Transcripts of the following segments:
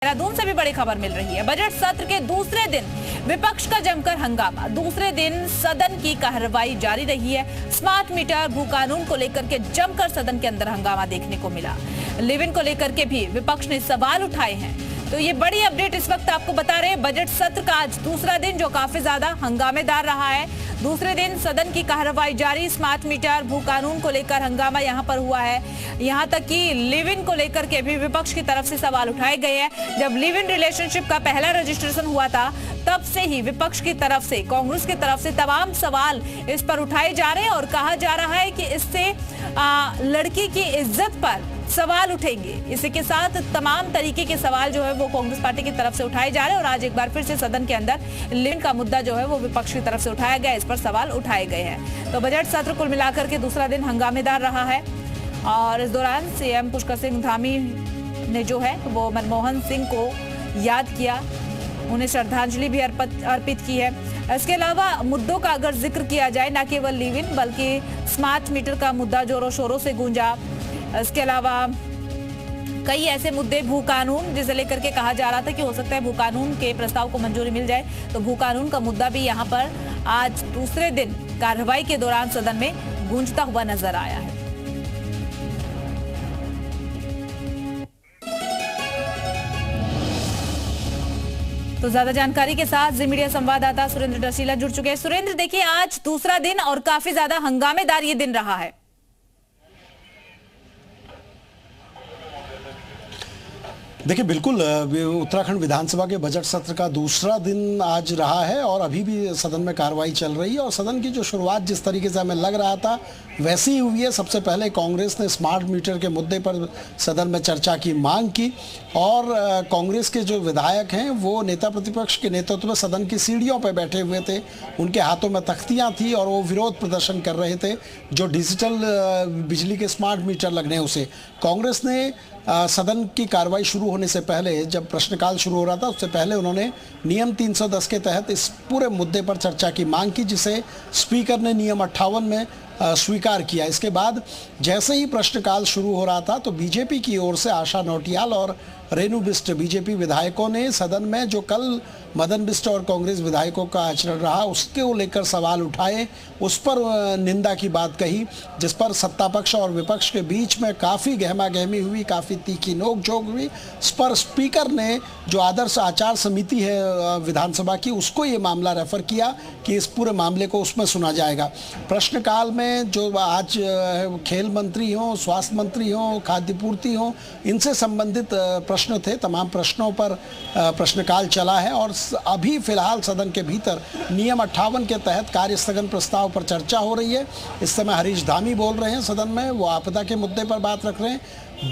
देहरादून से भी बड़ी खबर मिल रही है। बजट सत्र के दूसरे दिन विपक्ष का जमकर हंगामा। दूसरे दिन सदन की कार्रवाई जारी रही है। स्मार्ट मीटर भू कानून को लेकर के जमकर सदन के अंदर हंगामा देखने को मिला। लिव इन को लेकर के भी विपक्ष ने सवाल उठाए हैं। तो ये बड़ी अपडेट इस वक्त आपको बता रहे हैं। बजट सत्र का आज दूसरा दिन जो काफी ज्यादा हंगामेदार रहा है। दूसरे दिन सदन की कार्रवाई जारी। स्मार्ट मीटर भू कानून को लेकर हंगामा यहां पर हुआ है। यहां तक कि लिव इन को लेकर के भी विपक्ष की तरफ से सवाल उठाए गए हैं। जब लिव इन रिलेशनशिप का पहला रजिस्ट्रेशन हुआ था तब से ही विपक्ष की तरफ से, कांग्रेस की तरफ से तमाम सवाल इस पर उठाए जा रहे हैं और कहा जा रहा है कि इससे लड़की की इज्जत पर सवाल उठेंगे। इसी के साथ तमाम तरीके के सवाल जो है वो कांग्रेस पार्टी की तरफ से उठाए जा रहे हैं और आज एक बार फिर से सदन के अंदर लिव इन का मुद्दा जो है वो विपक्ष की तरफ से उठाया गया, इस पर सवाल उठाए गए हैं। तो बजट सत्र कुल मिलाकर के दूसरा दिन हंगामेदार रहा है और इस दौरान सीएम पुष्कर सिंह धामी ने जो है वो मनमोहन सिंह को याद किया, उन्हें श्रद्धांजलि भी अर्पित की है। इसके अलावा मुद्दों का अगर जिक्र किया जाए, न केवल लिव इन बल्कि स्मार्ट मीटर का मुद्दा जोरों शोरों से गूंजा। इसके अलावा कई ऐसे मुद्दे, भू कानून जिसे लेकर के कहा जा रहा था कि हो सकता है भू कानून के प्रस्ताव को मंजूरी मिल जाए, तो भू कानून का मुद्दा भी यहां पर आज दूसरे दिन कार्रवाई के दौरान सदन में गूंजता हुआ नजर आया है। तो ज्यादा जानकारी के साथ जी मीडिया संवाददाता सुरेंद्र डसीला जुड़ चुके हैं। सुरेंद्र, देखिए आज दूसरा दिन और काफी ज्यादा हंगामेदार ये दिन रहा है। देखिए बिल्कुल, उत्तराखंड विधानसभा के बजट सत्र का दूसरा दिन आज रहा है और अभी भी सदन में कार्रवाई चल रही है और सदन की जो शुरुआत जिस तरीके से हमें लग रहा था वैसी ही हुई है। सबसे पहले कांग्रेस ने स्मार्ट मीटर के मुद्दे पर सदन में चर्चा की मांग की और कांग्रेस के जो विधायक हैं वो नेता प्रतिपक्ष के नेतृत्व में सदन की सीढ़ियों पर बैठे हुए थे। उनके हाथों में तख्तियाँ थी और वो विरोध प्रदर्शन कर रहे थे जो डिजिटल बिजली के स्मार्ट मीटर लगने उसे। कांग्रेस ने सदन की कार्रवाई शुरू होने से पहले, जब प्रश्नकाल शुरू हो रहा था उससे पहले उन्होंने नियम 310 के तहत इस पूरे मुद्दे पर चर्चा की मांग की, जिसे स्पीकर ने नियम 58 में स्वीकार किया। इसके बाद जैसे ही प्रश्नकाल शुरू हो रहा था तो बीजेपी की ओर से आशा नौटियाल और रेणु बिष्ट बीजेपी विधायकों ने सदन में जो कल मदन बिष्ट और कांग्रेस विधायकों का आचरण रहा उसके लेकर सवाल उठाए, उस पर निंदा की बात कही, जिस पर सत्ता पक्ष और विपक्ष के बीच में काफ़ी गहमा गहमी हुई, काफ़ी तीखी नोकझोंक हुई। इस पर स्पीकर ने जो आदर्श आचार समिति है विधानसभा की उसको ये मामला रेफर किया कि इस पूरे मामले को उसमें सुना जाएगा। प्रश्नकाल में जो आज खेल मंत्री हों, स्वास्थ्य मंत्री हों, खाद्य पूर्ति हों, इनसे संबंधित प्रश्न थे। तमाम प्रश्नों पर प्रश्नकाल चला है और अभी फिलहाल सदन के भीतर नियम 58 के तहत कार्य स्थगन प्रस्ताव पर चर्चा हो रही है। इस समय हरीश धामी बोल रहे हैं सदन में, वो आपदा के मुद्दे पर बात रख रहे हैं।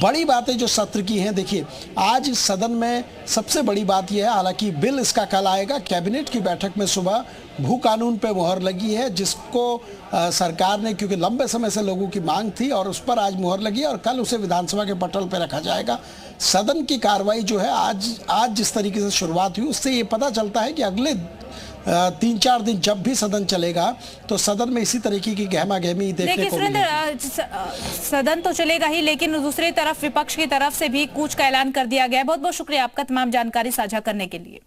बड़ी बातें जो सत्र की हैं, देखिए आज सदन में सबसे बड़ी बात यह है, हालांकि बिल इसका कल आएगा, कैबिनेट की बैठक में सुबह भू कानून पे मुहर लगी है, जिसको सरकार ने, क्योंकि लंबे समय से लोगों की मांग थी और उस पर आज मुहर लगी है और कल उसे विधानसभा के पटल पर रखा जाएगा। सदन की कार्रवाई जो है आज जिस तरीके से शुरुआत हुई उससे ये पता चलता है कि अगले 3-4 दिन जब भी सदन चलेगा तो सदन में इसी तरीके की गहमा गहमी देखने को मिलेगी। सदन तो चलेगा ही, लेकिन दूसरी तरफ विपक्ष की तरफ से भी कूच का ऐलान कर दिया गया है। बहुत बहुत शुक्रिया आपका तमाम जानकारी साझा करने के लिए।